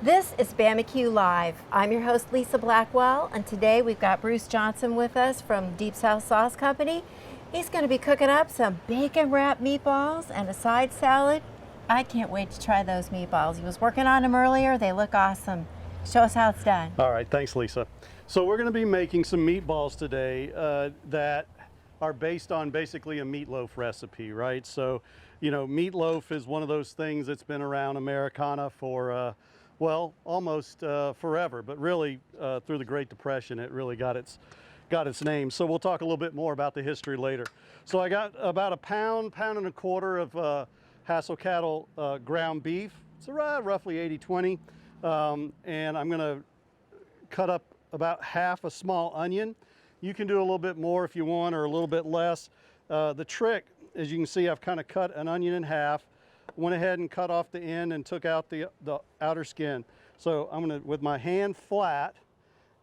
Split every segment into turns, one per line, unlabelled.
This is Bama-Q Live. I'm your host, Lisa Blackwell, and today we've got Bruce Johnson with us from Deep South Sauce Company. He's going to be cooking up some bacon-wrapped meatballs and a side salad. I can't wait to try those meatballs. He was working on them earlier. They look awesome. Show us how it's done.
All right, thanks, Lisa. So we're going to be making some meatballs today that are based on basically a meatloaf recipe, right? So, you know, meatloaf is one of those things that's been around Americana for well, almost forever, but really through the Great Depression, it really got its name. So we'll talk a little bit more about the history later. So I got about a pound and a quarter of Hassell Cattle ground beef. It's roughly 80-20. And I'm gonna cut up about half a small onion. You can do a little bit more if you want, or a little bit less. The trick, as you can see, I've kind of cut an onion in half, went ahead and cut off the end and took out the outer skin. So I'm gonna, with my hand flat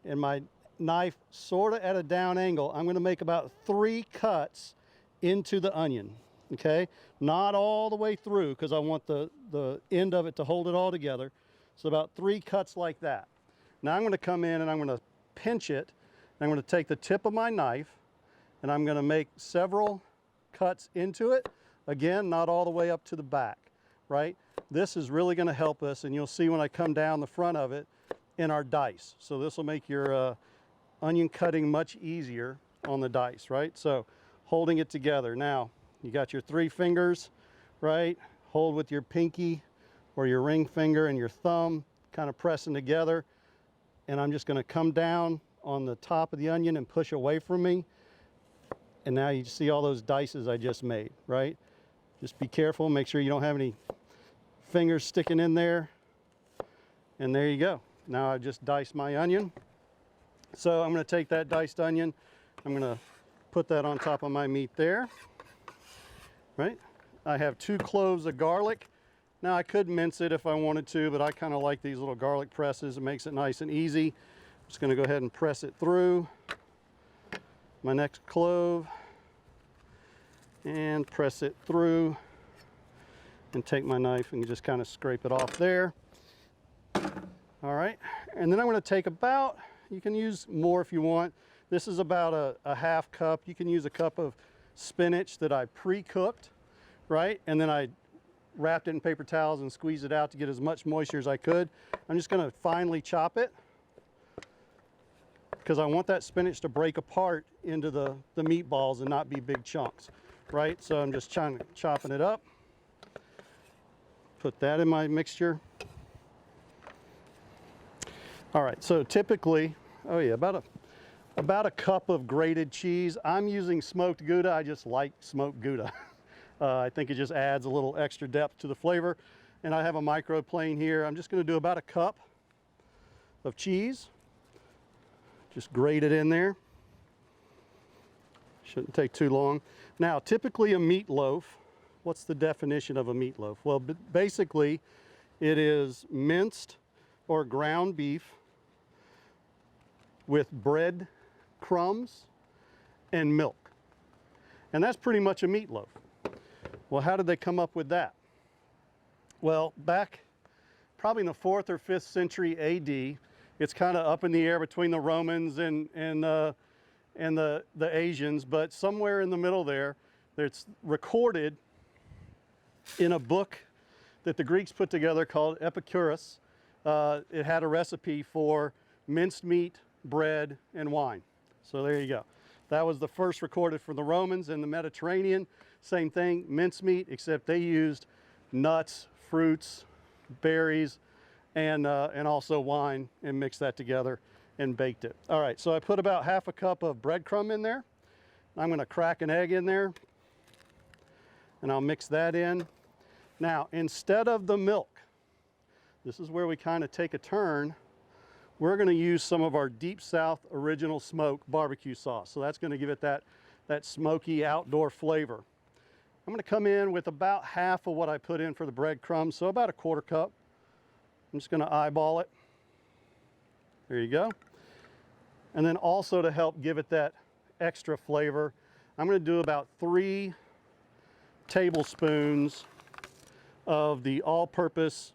and my knife sort of at a down angle, I'm gonna make about 3 cuts into the onion, okay? Not all the way through, because I want the end of it to hold it all together. So about 3 cuts like that. Now I'm gonna come in and I'm gonna pinch it. I'm gonna take the tip of my knife and I'm gonna make several cuts into it. Again, not all the way up to the back, right? This is really gonna help us, and you'll see when I come down the front of it in our dice. So this will make your onion cutting much easier on the dice, right? So holding it together. Now, you got your 3 fingers, right? Hold with your pinky or your ring finger and your thumb, kind of pressing together. And I'm just gonna come down on the top of the onion and push away from me. And now you see all those dices I just made, right? Just be careful, make sure you don't have any fingers sticking in there. And there you go. Now I've just diced my onion. So I'm gonna take that diced onion, I'm gonna put that on top of my meat there, right? I have 2 cloves of garlic. Now I could mince it if I wanted to, but I kind of like these little garlic presses. It makes it nice and easy. I'm just gonna go ahead and press it through my next clove and press it through and take my knife and just kind of scrape it off there. All right, and then I'm gonna take about, you can use more if you want. This is about a half cup. You can use a cup of spinach that I pre-cooked, right? And then I wrapped it in paper towels and squeezed it out to get as much moisture as I could. I'm just gonna finely chop it because I want that spinach to break apart into the meatballs and not be big chunks, right? So I'm just chopping it up. Put that in my mixture. All right, so typically, oh yeah, about a cup of grated cheese. I'm using smoked Gouda. I just like smoked Gouda. I think it just adds a little extra depth to the flavor. And I have a microplane here. I'm just gonna do about a cup of cheese. Just grate it in there. Shouldn't take too long. Now, typically a meatloaf, what's the definition of a meatloaf? Well, basically it is minced or ground beef with bread crumbs and milk. And that's pretty much a meatloaf. Well, how did they come up with that? Well, back probably in the 4th or 5th century AD, it's kind of up in the air between the Romans and the Asians, but somewhere in the middle there, it's recorded in a book that the Greeks put together called Epicurus. It had a recipe for minced meat, bread, and wine. So there you go. That was the first recorded from the Romans in the Mediterranean. Same thing, mincemeat, except they used nuts, fruits, berries, and also wine, and mixed that together and baked it. All right, so I put about half a cup of breadcrumb in there. I'm gonna crack an egg in there, and I'll mix that in. Now, instead of the milk, this is where we kind of take a turn. We're gonna use some of our Deep South Original Smoke barbecue sauce. So that's gonna give it that smoky outdoor flavor. I'm gonna come in with about half of what I put in for the breadcrumbs, so about a 1/4 cup. I'm just gonna eyeball it. There you go. And then also to help give it that extra flavor, I'm gonna do about 3 tablespoons of the all-purpose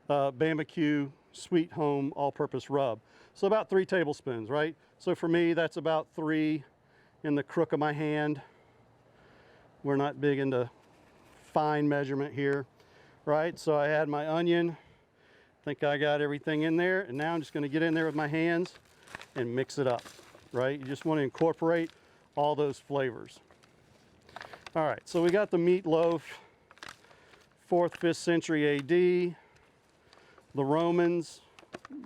Bama-Q Sweet Home all-purpose rub. So about 3 tablespoons, right? So for me, that's about 3 in the crook of my hand. We're not big into fine measurement here, right? So I add my onion. I think I got everything in there, and now I'm just going to get in there with my hands and mix it up, right? You just want to incorporate all those flavors. All right, so we got the meatloaf, 4th, 5th century AD, the Romans,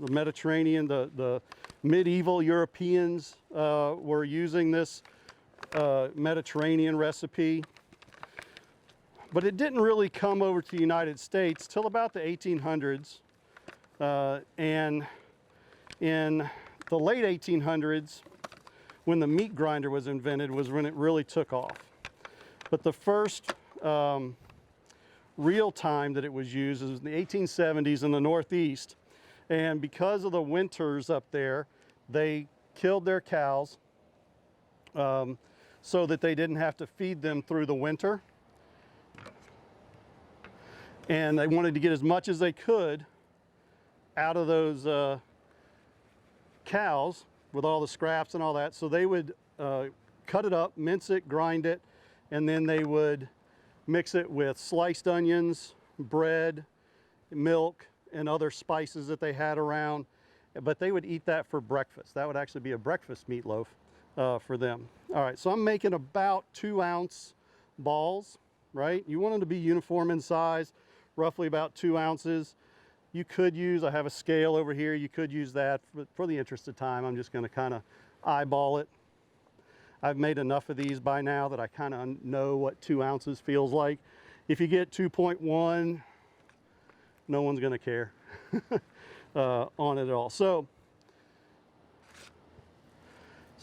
the Mediterranean, the medieval Europeans were using this Mediterranean recipe. But it didn't really come over to the United States till about the 1800s. And in the late 1800s, when the meat grinder was invented, was when it really took off. But the first real time that it was used was in the 1870s in the Northeast. And because of the winters up there, they killed their cows so that they didn't have to feed them through the winter. And they wanted to get as much as they could out of those cows with all the scraps and all that. So they would cut it up, mince it, grind it, and then they would mix it with sliced onions, bread, milk, and other spices that they had around. But they would eat that for breakfast. That would actually be a breakfast meatloaf for them. All right, so I'm making about 2-ounce balls, right? You want them to be uniform in size, roughly about 2 ounces. You could use, I have a scale over here, you could use that. For the interest of time, I'm just gonna kind of eyeball it. I've made enough of these by now that I kind of know what 2 ounces feels like. If you get 2.1, no one's gonna care on it at all. So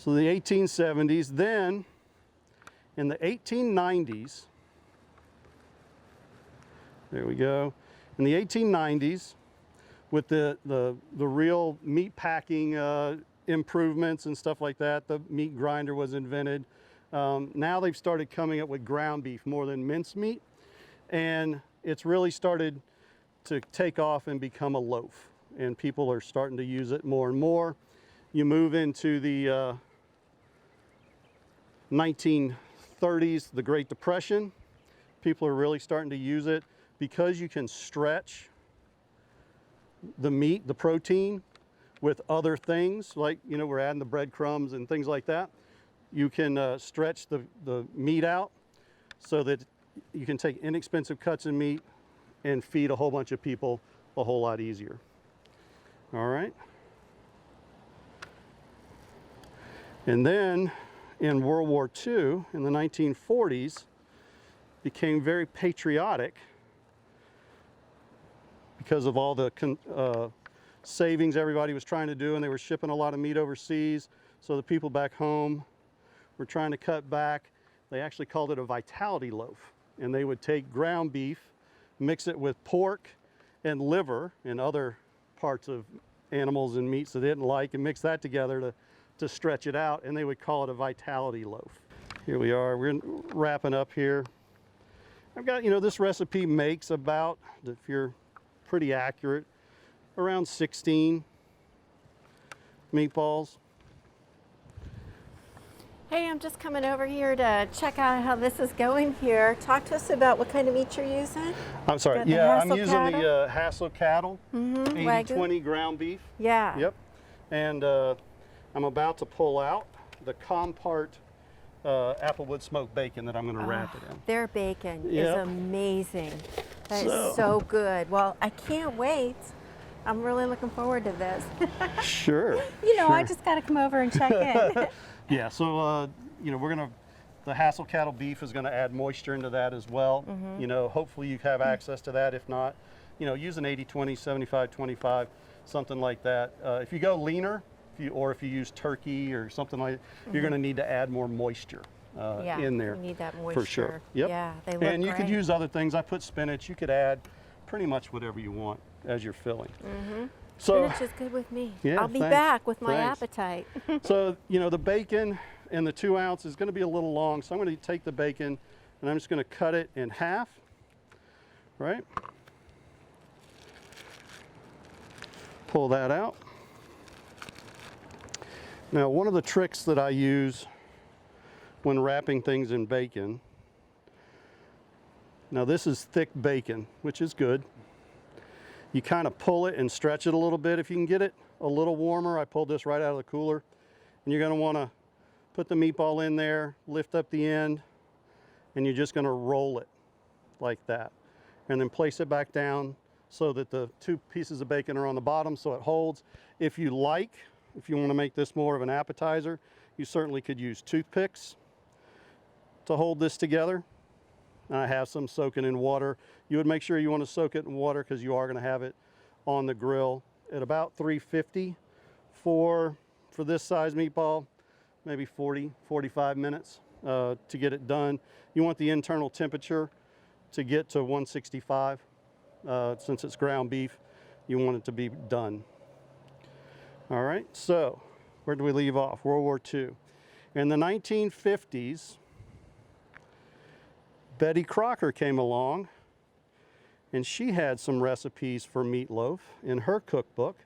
the 1870s, then in the 1890s, there we go. In the 1890s, with the real meat packing improvements and stuff like that, the meat grinder was invented. Now they've started coming up with ground beef more than mincemeat, and it's really started to take off and become a loaf, and people are starting to use it more and more. You move into the 1930s, the Great Depression, people are really starting to use it because you can stretch the meat, the protein, with other things, like, you know, we're adding the breadcrumbs and things like that. You can stretch the meat out so that you can take inexpensive cuts of meat and feed a whole bunch of people a whole lot easier. All right. And then in World War II, in the 1940s, became very patriotic because of all the savings everybody was trying to do, and they were shipping a lot of meat overseas. So the people back home were trying to cut back. They actually called it a vitality loaf, and they would take ground beef, mix it with pork and liver and other parts of animals and meats that they didn't like, and mix that together to stretch it out, and they would call it a vitality loaf. Here we are, we're wrapping up here. I've got, you know, this recipe makes about, if you're pretty accurate, around 16 meatballs.
Hey, I'm just coming over here to check out how this is going here. Talk to us about what kind of meat you're using.
I'm sorry,
Got the
yeah, I'm
Hassell
using
cattle?
the Hassell Cattle,
Wagyu?
80/20 ground beef.
Yeah.
Yep, and I'm about to pull out the Compart applewood smoked bacon that I'm going to wrap it in.
Their bacon is
Yep.
amazing. That is so good. Well, I can't wait. I'm really looking forward to this.
Sure.
You know,
sure.
I just got to come over and check in.
Yeah, so you know, the Hassell cattle beef is going to add moisture into that as well. You know, hopefully you have access to that. If not, you know, use an 80/20, 75/25, something like that. If you go leaner, if you use turkey or something like that, you're going to need to add more moisture in there.
You need that moisture.
For sure. Yep.
Yeah, they look
And you could
great.
use other things. I put spinach. You could add pretty much whatever you want as you're filling. So,
Spinach is good with me.
Yeah,
I'll be
thanks.
back with my
Thanks.
appetite.
so, you know, the bacon and the 2 ounce is going to be a little long. So I'm going to take the bacon and I'm just going to cut it in half, right? pull that out. Now, one of the tricks that I use when wrapping things in bacon, now this is thick bacon, which is good. You kind of pull it and stretch it a little bit if you can get it a little warmer. I pulled this right out of the cooler. And you're going to want to put the meatball in there, lift up the end, and you're just going to roll it like that. And then place it back down so that the two pieces of bacon are on the bottom so it holds. If you want to make this more of an appetizer, you certainly could use toothpicks to hold this together. I have some soaking in water. You would make sure you want to soak it in water because you are going to have it on the grill at about 350 for this size meatball, maybe 45 minutes to get it done. You want the internal temperature to get to 165. Since it's ground beef, you want it to be done. All right, so where do we leave off? World War II. In the 1950s, Betty Crocker came along, and she had some recipes for meatloaf in her cookbook.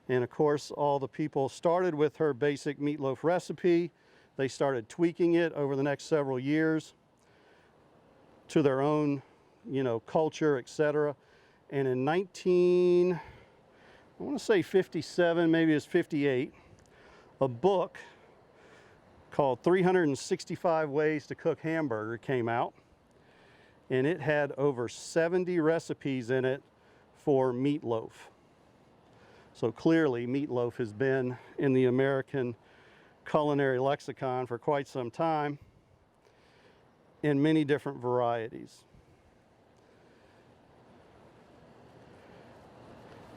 And of course, all the people started with her basic meatloaf recipe. They started tweaking it over the next several years to their own, culture, etc. And in I want to say 57, maybe it's 58, a book called 365 Ways to Cook Hamburger came out. And it had over 70 recipes in it for meatloaf. So clearly, meatloaf has been in the American culinary lexicon for quite some time in many different varieties.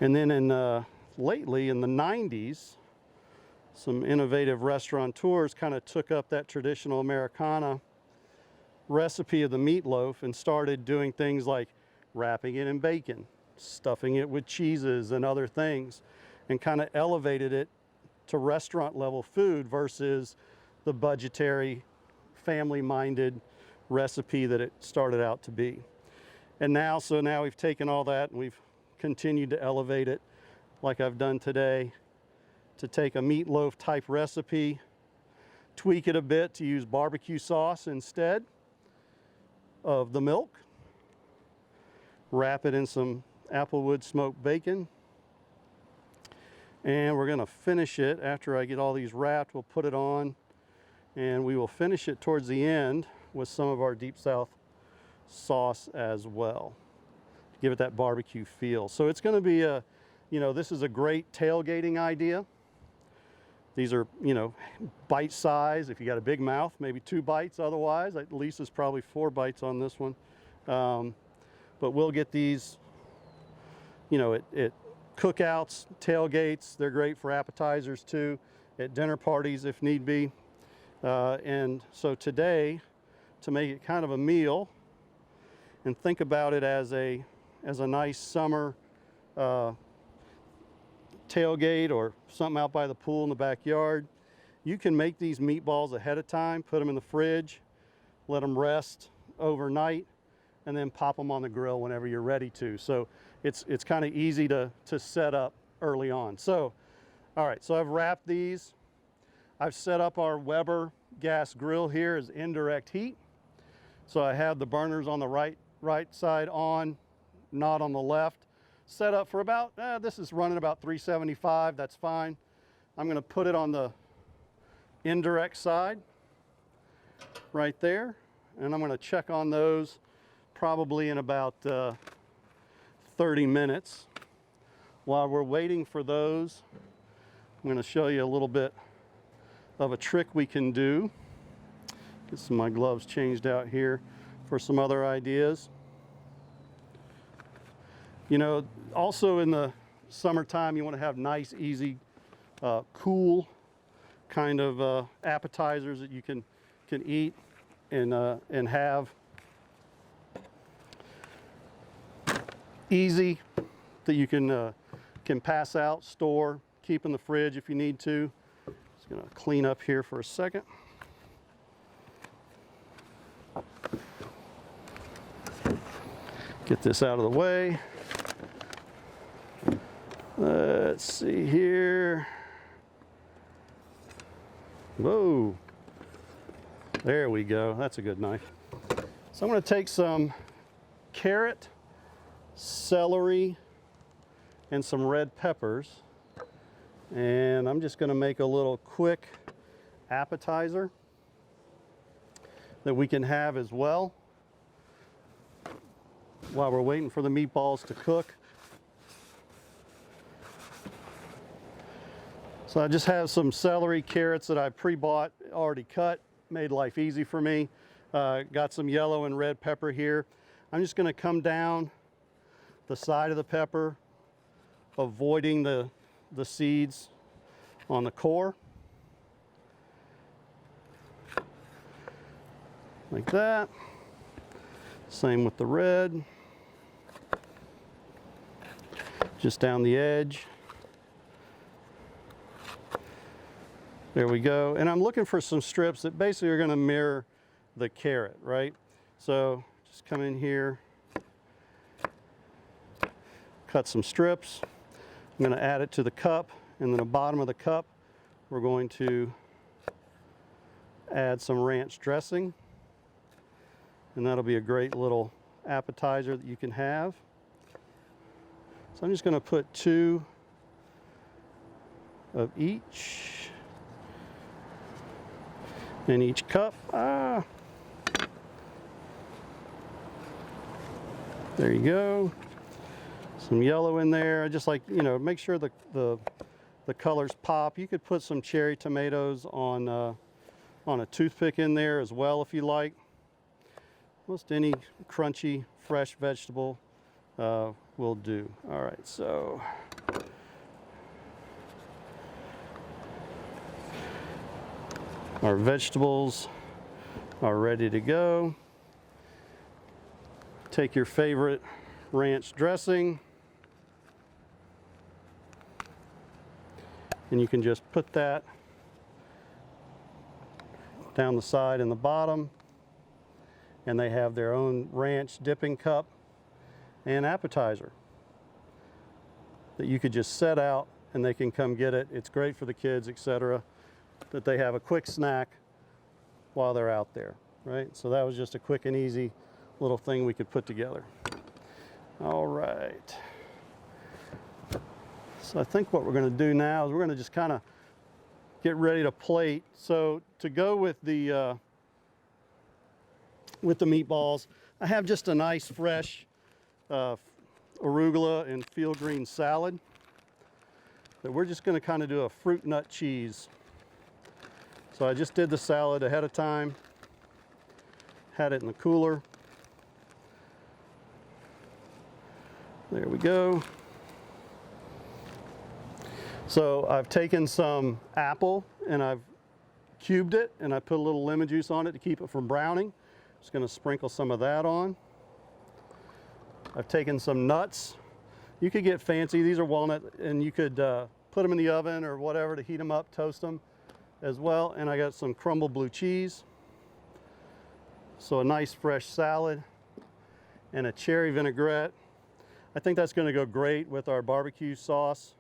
And then lately, in the 90s, some innovative restaurateurs kind of took up that traditional Americana recipe of the meatloaf and started doing things like wrapping it in bacon, stuffing it with cheeses and other things, and kind of elevated it to restaurant level food versus the budgetary, family-minded recipe that it started out to be. And now we've taken all that and we've continued to elevate it, like I've done today, to take a meatloaf type recipe, tweak it a bit to use barbecue sauce instead of the milk, wrap it in some applewood smoked bacon, and we're going to finish it after I get all these wrapped. We'll put it on and we will finish it towards the end with some of our Deep South sauce as well, give it that barbecue feel. So it's going to be this is a great tailgating idea. These are, bite size. If you got a big mouth, maybe 2 bites. Otherwise, at least it's probably 4 bites on this one. But we'll get these, at cookouts, tailgates. They're great for appetizers too, at dinner parties if need be. And so today, to make it kind of a meal, and think about it as a nice summer tailgate or something out by the pool in the backyard, you can make these meatballs ahead of time, put them in the fridge, let them rest overnight, and then pop them on the grill whenever you're ready to. So it's kind of easy to set up early on. So, all right, so I've wrapped these. I've set up our Weber gas grill here as indirect heat. So I have the burners on the right side on, not on the left. Set up for about, this is running about 375, that's fine. I'm going to put it on the indirect side right there, and I'm going to check on those probably in about 30 minutes. While we're waiting for those, I'm going to show you a little bit of a trick we can do. Get some of my gloves changed out here for some other ideas. Also in the summertime, you want to have nice, easy, cool kind of appetizers that you can eat and have. Easy, that you can pass out, store, keep in the fridge if you need to. Just gonna clean up here for a second. Get this out of the way. Let's see here. Whoa. There we go. That's a good knife. So I'm going to take some carrot, celery, and some red peppers. And I'm just going to make a little quick appetizer that we can have as well while we're waiting for the meatballs to cook. So I just have some celery, carrots that I pre-bought, already cut, made life easy for me. Got some yellow and red pepper here. I'm just going to come down the side of the pepper, avoiding the seeds on the core. Like that. Same with the red. Just down the edge. There we go. And I'm looking for some strips that basically are going to mirror the carrot, right? So just come in here, cut some strips. I'm going to add it to the cup, and then the bottom of the cup, we're going to add some ranch dressing. And that'll be a great little appetizer that you can have. So I'm just going to put 2 of each in each cup. There you go. Some yellow in there. I just like, you know, make sure the colors pop. You could put some cherry tomatoes on a toothpick in there as well if you like. Almost any crunchy, fresh vegetable will do. All right, so our vegetables are ready to go. Take your favorite ranch dressing, and you can just put that down the side and the bottom, and they have their own ranch dipping cup and appetizer that you could just set out and they can come get it. It's great for the kids, etc., that they have a quick snack while they're out there, right? So that was just a quick and easy little thing we could put together. All right. So I think what we're going to do now is we're going to just kind of get ready to plate. So to go with the meatballs, I have just a nice fresh arugula and field green salad that we're just going to kind of do a fruit nut cheese. So I just did the salad ahead of time, had it in the cooler. There we go. So I've taken some apple and I've cubed it, and I put a little lemon juice on it to keep it from browning. Just going to sprinkle some of that on. I've taken some nuts. You could get fancy. These are walnut, and you could put them in the oven or whatever to heat them up, toast them as well. And I got some crumbled blue cheese. So a nice fresh salad and a cherry vinaigrette. I think that's going to go great with our barbecue sauce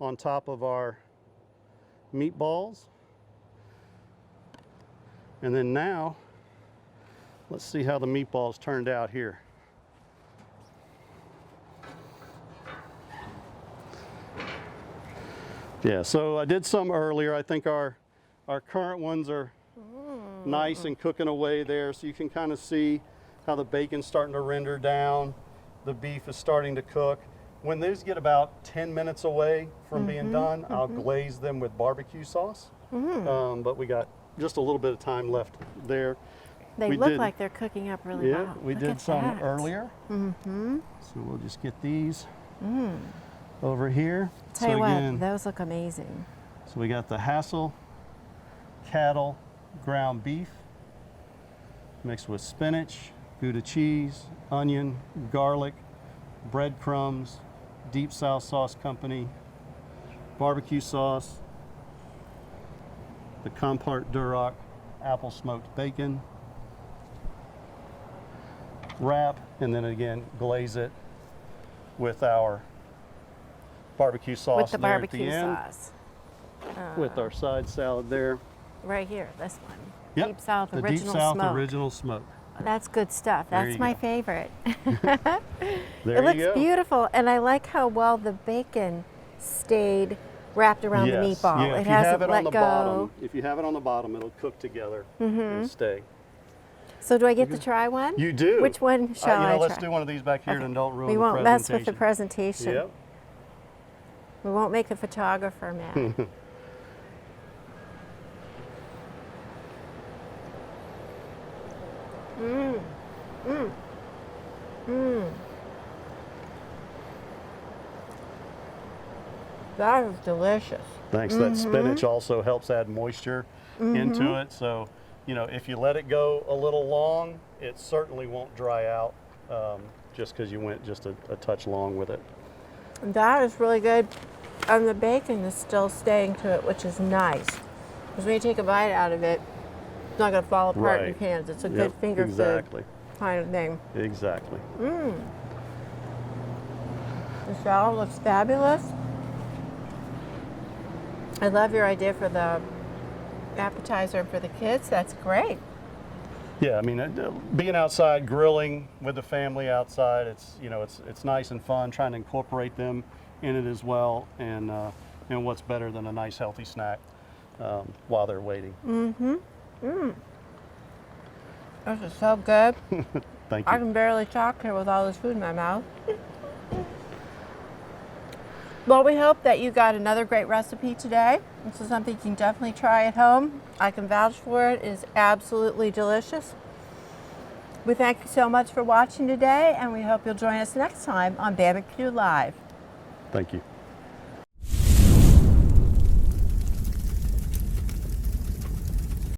on top of our meatballs. And then now, let's see how the meatballs turned out here. Yeah, so I did some earlier. I think our current ones are nice and cooking away there, so you can kind of see how the bacon's starting to render down. The beef is starting to cook. When these get about 10 minutes away from being done, I'll glaze them with barbecue sauce. But we got just a little bit of time left there.
They look like they're cooking up really well.
Yeah, we did some earlier. So we'll just get these over here.
Tell you what, those look amazing.
So we got the Hassell Cattle ground beef mixed with spinach, Gouda cheese, onion, garlic, breadcrumbs, Deep South Sauce Company, barbecue sauce, the Compart Duroc apple smoked bacon, wrap, and then again glaze it with our barbecue sauce
with the
there
barbecue
at the end.
sauce.
With our side salad there.
Right here, this one.
Yep.
Deep South
the
Original
Deep South
Smoke.
Original Smoke.
That's good stuff.
There
That's
you
my
go.
favorite.
There
It looks
you go.
beautiful, and I like how well the bacon stayed wrapped around the
Yes.
meatball.
Yeah,
It
if you have
hasn't
it
let
on the
go.
bottom, if you have it on the bottom, it'll cook together and stay.
So do I get to try one?
You do.
Which one shall
you know,
I
let's
try?
do one of these back here
Okay.
and don't ruin
We
the
won't mess with the
presentation.
presentation.
Yep.
We won't make the photographer mad. That is delicious.
Thanks. That spinach also helps add moisture into it. So, you know, if you let it go a little long, it certainly won't dry out just because you went just a touch long with it.
That is really good. And the bacon is still staying to it, which is nice. Because when you take a bite out of it, it's not going to fall apart in your
Right.
hands. It's a
Yep,
good finger
exactly.
food kind of thing.
Exactly.
The salad looks fabulous. I love your idea for the appetizer for the kids. That's great.
Yeah, I mean, being outside grilling with the family outside, it's, you know, it's nice and fun trying to incorporate them in it as well. And you know, what's better than a nice healthy snack while they're waiting.
This is so good.
Thank
I
you.
can barely talk here with all this food in my mouth. Well, we hope that you got another great recipe today. This is something you can definitely try at home. I can vouch for it. It is absolutely delicious. We thank you so much for watching today, and we hope you'll join us next time on Bama-Q Live.
Thank you.